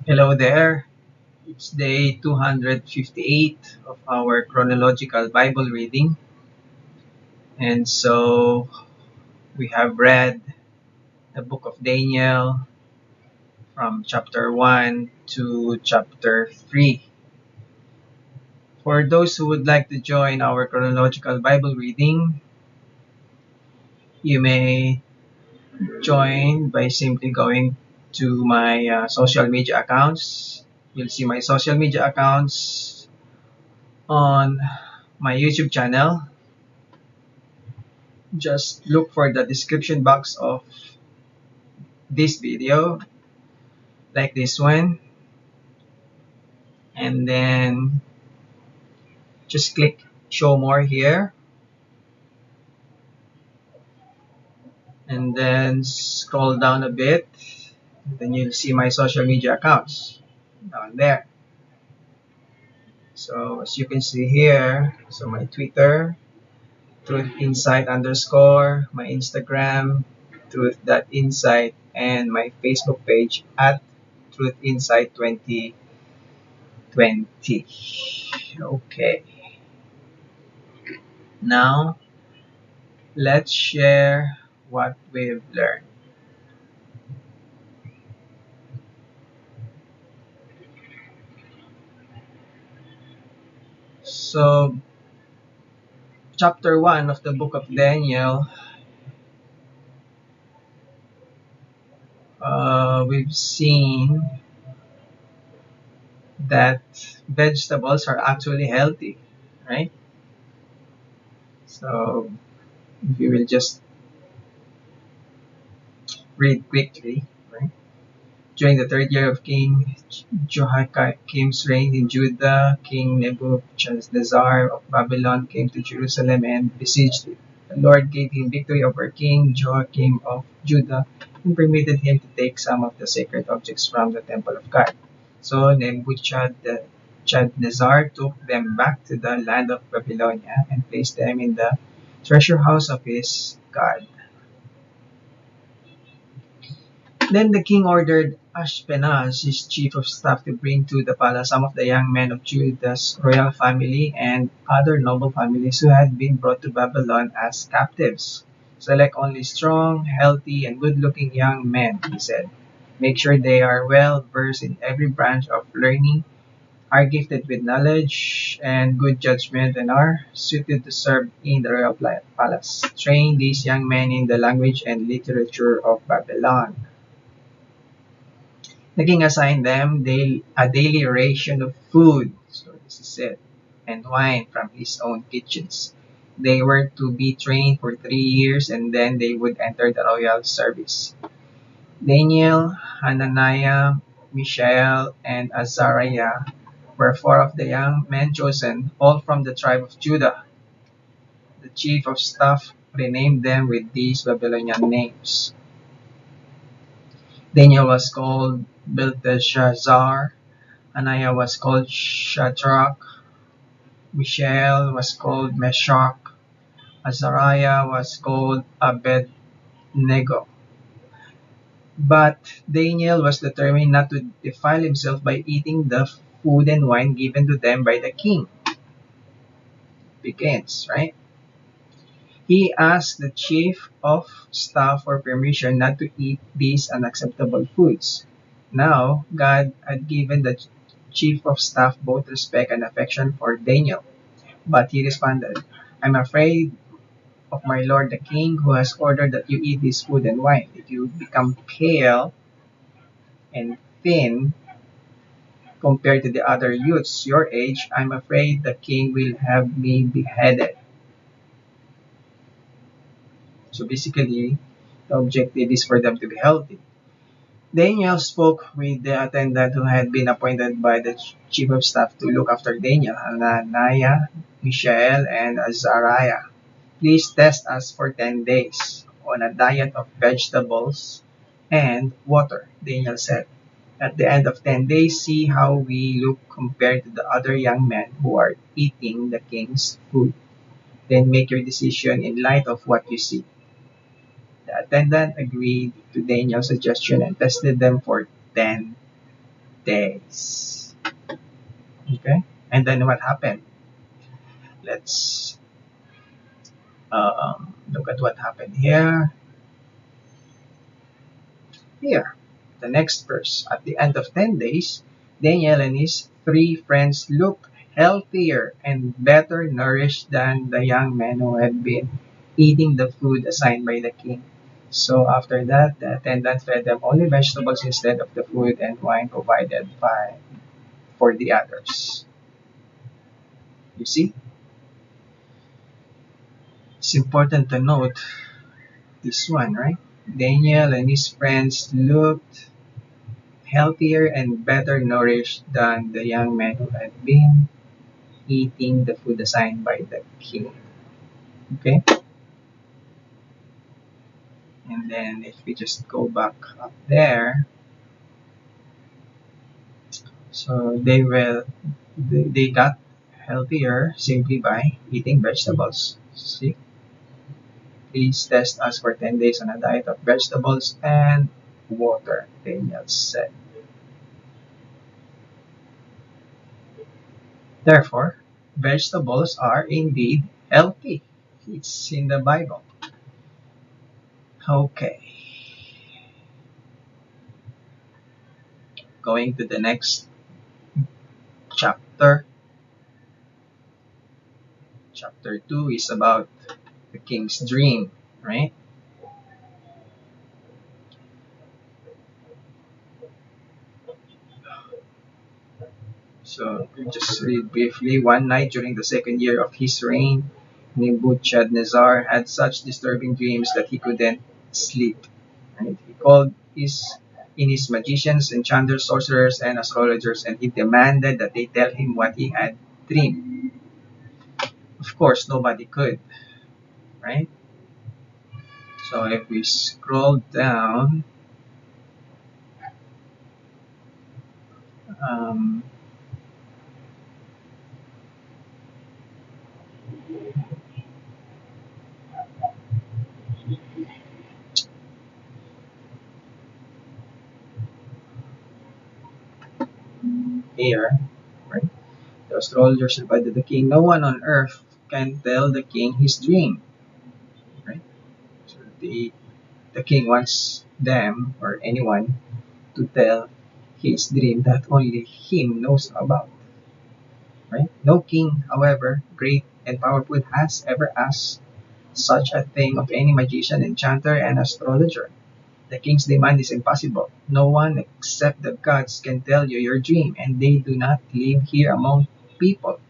Hello there. It's day 258 of our chronological Bible reading. And so we have read the book of Daniel from chapter 1 to chapter 3. For those who would like to join our chronological Bible reading, you may join by simply going to my social media accounts. You'll see my social media accounts on my YouTube channel. Just look for the description box of this video, like this one, and then just click show more here, and then scroll down a bit, and then you'll see my social media accounts down there. So as you can see here, so my Twitter, truth insight underscore, my Instagram, truth.insight, and my Facebook page at truth insight 2020. Okay, now let's share what we've learned. So, chapter 1 of the book of Daniel, we've seen that vegetables are actually healthy, right? So, if you will just read quickly, right? During the third year of King Jehoiakim's reign in Judah, King Nebuchadnezzar of Babylon came to Jerusalem and besieged it. The Lord gave him victory over King Joachim of Judah and permitted him to take some of the sacred objects from the temple of God. So Nebuchadnezzar took them back to the land of Babylonia and placed them in the treasure house of his God. Then the king ordered Ashpenaz, his chief of staff, to bring to the palace some of the young men of Judah's royal family and other noble families who had been brought to Babylon as captives. Select only strong, healthy, and good-looking young men, he said. Make sure they are well versed in every branch of learning, are gifted with knowledge and good judgment, and are suited to serve in the royal palace. Train these young men in the language and literature of Babylon. The king assigned them a daily ration of food, so this is it, and wine from his own kitchens. They were to be trained for 3 years and then they would enter the royal service. Daniel, Hananiah, Mishael, and Azariah were four of the young men chosen, all from the tribe of Judah. The chief of staff renamed them with these Babylonian names. Daniel was called Belteshazzar, Ananiah was called Shadrach, Mishael was called Meshach, Azariah was called Abednego. But Daniel was determined not to defile himself by eating the food and wine given to them by the king. Begins, right? He asked the chief of staff for permission not to eat these unacceptable foods. Now, God had given the chief of staff both respect and affection for Daniel. But he responded, I'm afraid of my lord the king, who has ordered that you eat this food and wine. If you become pale and thin compared to the other youths your age, I'm afraid the king will have me beheaded. So basically, the objective is for them to be healthy. Daniel spoke with the attendant who had been appointed by the chief of staff to look after Daniel, Hananiah, Mishael, and Azariah. Please test us for 10 days on a diet of vegetables and water, Daniel said. At the end of 10 days, see how we look compared to the other young men who are eating the king's food. Then make your decision in light of what you see. The attendant agreed to Daniel's suggestion and tested them for 10 days. Okay? And then what happened? Let's look at what happened here. Here, the next verse. At the end of 10 days, Daniel and his three friends looked healthier and better nourished than the young men who had been eating the food assigned by the king. So after that, the attendant fed them only vegetables instead of the food and wine provided by for the others. You see, it's important to note this one, right? Daniel and his friends looked healthier and better nourished than the young men who had been eating the food assigned by the king. Okay? And then if we just go back up there, so they got healthier simply by eating vegetables. See, please test us for 10 days on a diet of vegetables and water, Daniel said. Therefore, vegetables are indeed healthy. It's in the Bible. Okay, going to the next chapter. Chapter 2 is about the king's dream, right? So, we just read briefly. One night during the second year of his reign, Nebuchadnezzar had such disturbing dreams that he couldn't sleep. Right? He called in his magicians, enchanters, sorcerers, and astrologers, and he demanded that they tell him what he had dreamed. Of course, nobody could, right? So if we scroll down, um, here, right? The astrologers replied to the king, "No one on earth can tell the king his dream." Right? So the king wants them or anyone to tell his dream that only him knows about. Right? No king, however great and powerful, has ever asked such a thing of any magician, enchanter, and astrologer. The king's demand is impossible. No one except the gods can tell you your dream, and they do not live here among people.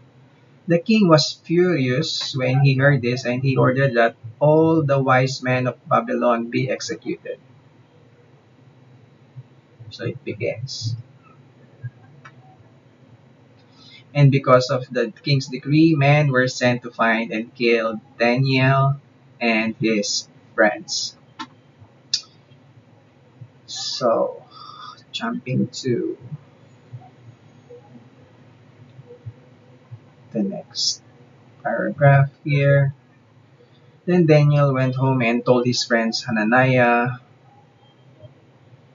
The king was furious when he heard this, and he ordered that all the wise men of Babylon be executed. So it begins. And because of the king's decree, men were sent to find and kill Daniel and his friends. So, jumping to the next paragraph here. Then Daniel went home and told his friends Hananiah,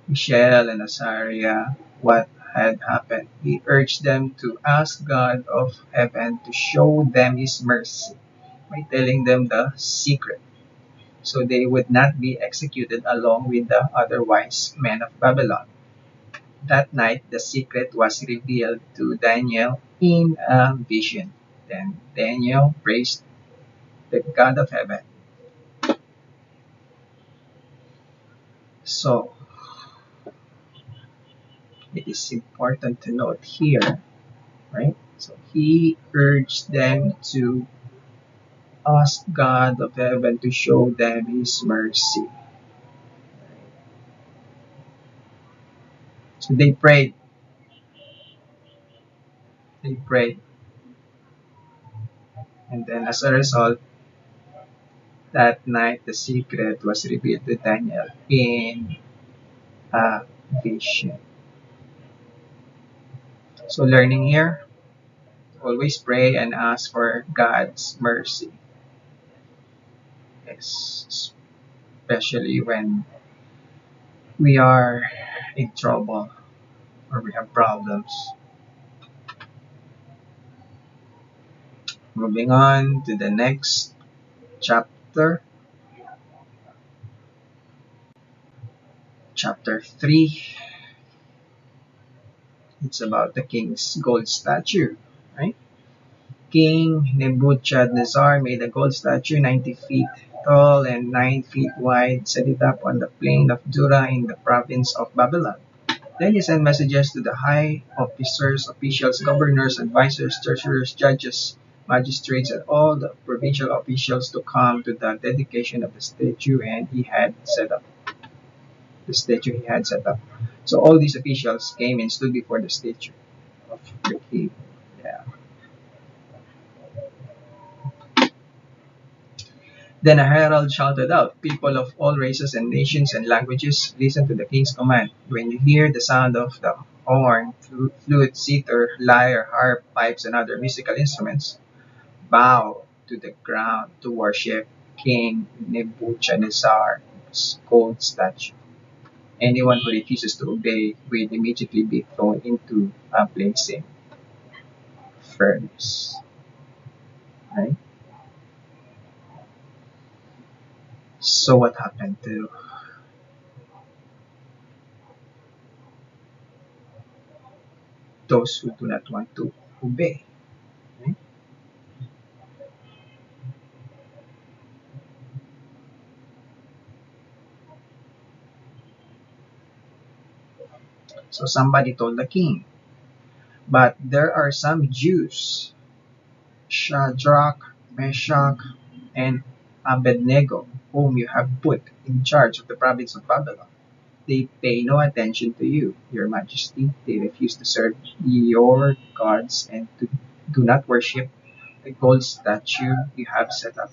Mishael, and Azariah what had happened. He urged them to ask God of heaven to show them his mercy by telling them the secret, so they would not be executed along with the other wise men of Babylon. That night the secret was revealed to Daniel in a vision. Then Daniel praised the God of heaven. So it is important to note here, right? So he urged them to ask God of heaven to show them his mercy. So they prayed, and then as a result, that night the secret was revealed to Daniel in a vision. So learning here, always pray and ask for God's mercy. Yes, especially when we are in trouble. or we have problems. Moving on to the next chapter, chapter 3. It's about the king's gold statue, right? King Nebuchadnezzar made a gold statue 90 feet tall and 9 feet wide, set it up on the plain of Dura in the province of Babylon. Then he sent messages to the high officers, officials, governors, advisors, treasurers, judges, magistrates, and all the provincial officials to come to the dedication of the statue and he had set up. The statue he had set up. So all these officials came and stood before the statue of the king. Yeah. Then a herald shouted out, "People of all races and nations and languages, listen to the king's command. When you hear the sound of the horn, flute, zither, lyre, harp, pipes, and other musical instruments, bow to the ground to worship King Nebuchadnezzar's gold statue. Anyone who refuses to obey will immediately be thrown into a blazing furnace." Right? So what happened to those who do not want to obey? Right? So somebody told the king, "But there are some Jews, Shadrach, Meshach, and Abednego, whom you have put in charge of the province of Babylon. They pay no attention to you, your majesty. They refuse to serve your gods and to do not worship the gold statue you have set up."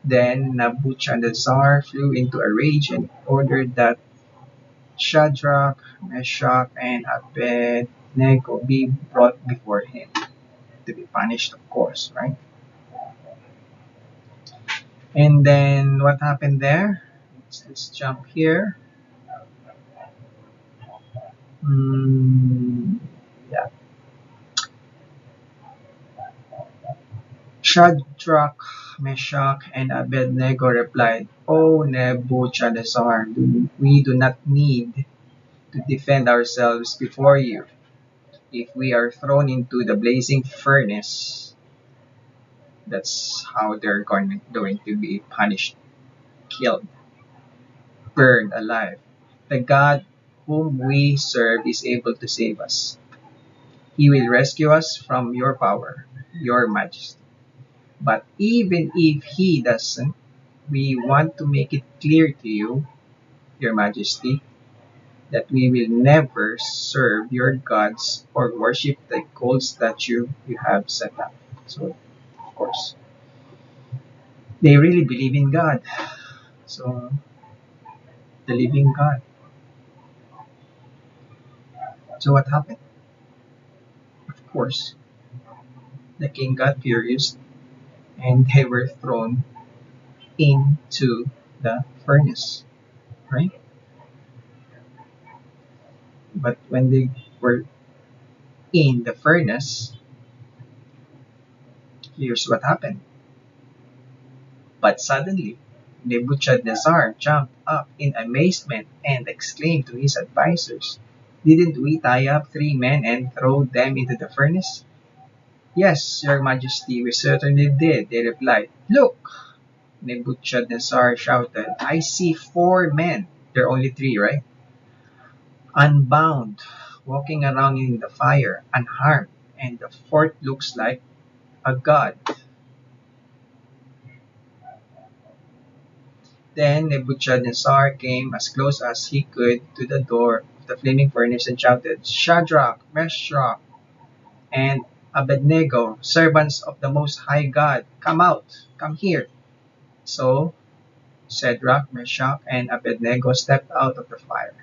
Then Nebuchadnezzar flew into a rage and ordered that Shadrach, Meshach, and Abednego be brought before him to be punished, of course, right? And then what happened there? Let's jump here. Mm, yeah. Shadrach, Meshach, and Abednego replied, "O Nebuchadnezzar, we do not need to defend ourselves before you. If we are thrown into the blazing furnace, that's how they're going to be punished, killed, burned alive. The God whom we serve is able to save us. He will rescue us from your power, your majesty. But even if he doesn't, we want to make it clear to you, your majesty, that we will never serve your gods or worship the gold statue you have set up." So, of course, they really believe in God. So, the living God. So, what happened? Of course, the king got furious and they were thrown into the furnace, right? But when they were in the furnace, here's what happened. But suddenly, Nebuchadnezzar jumped up in amazement and exclaimed to his advisors, "Didn't we tie up 3 men and throw them into the furnace?" "Yes, your majesty, we certainly did," they replied. "Look!" Nebuchadnezzar shouted, "I see 4 men." There are only three, right? "Unbound, walking around in the fire, unharmed, and the fourth looks like a god." Then Nebuchadnezzar came as close as he could to the door of the flaming furnace and shouted, "Shadrach, Meshach, and Abednego, servants of the Most High God, come out, come here." So Shadrach, Meshach, and Abednego stepped out of the fire.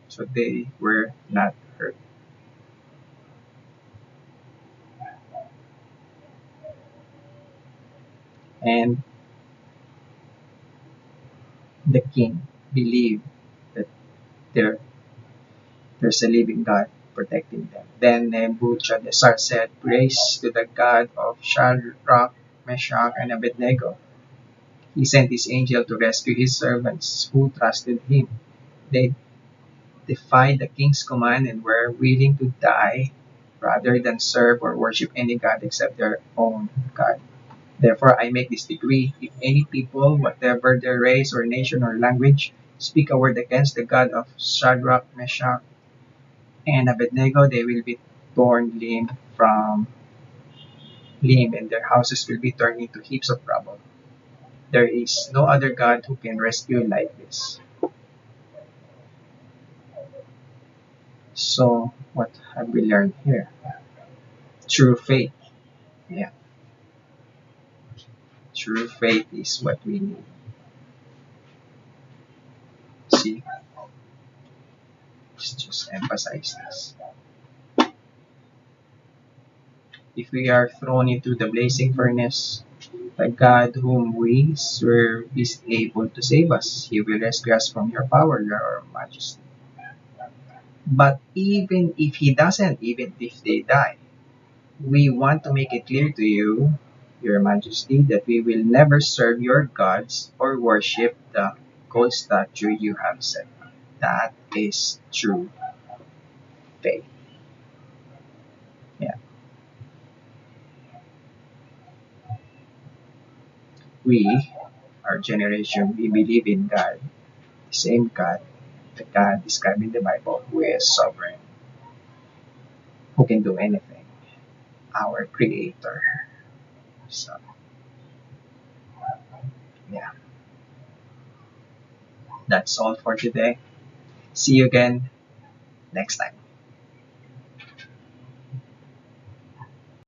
So they were not hurt. And the king believed that their There's a living God protecting them. Then Nebuchadnezzar said, "Praise to the God of Shadrach, Meshach, and Abednego. He sent his angel to rescue his servants who trusted him. They defied the king's command and were willing to die rather than serve or worship any god except their own God. Therefore, I make this decree: if any people, whatever their race or nation or language, speak a word against the God of Shadrach, Meshach, and Abednego, they will be torn limb from limb, and their houses will be turned into heaps of rubble. There is no other God who can rescue like this." So, what have we learned here? True faith. Yeah, true faith is what we need. See, let's just emphasize this. If we are thrown into the blazing furnace, the God whom we serve is able to save us. He will rescue us from your power, your majesty. But even if he doesn't, even if they die, we want to make it clear to you, your majesty, that we will never serve your gods or worship the gold statue you have set up. That is true faith. Yeah. We, our generation, we believe in God, the same God, the God described in the Bible, who is sovereign, who can do anything, our creator. So, yeah, that's all for today. See you again next time.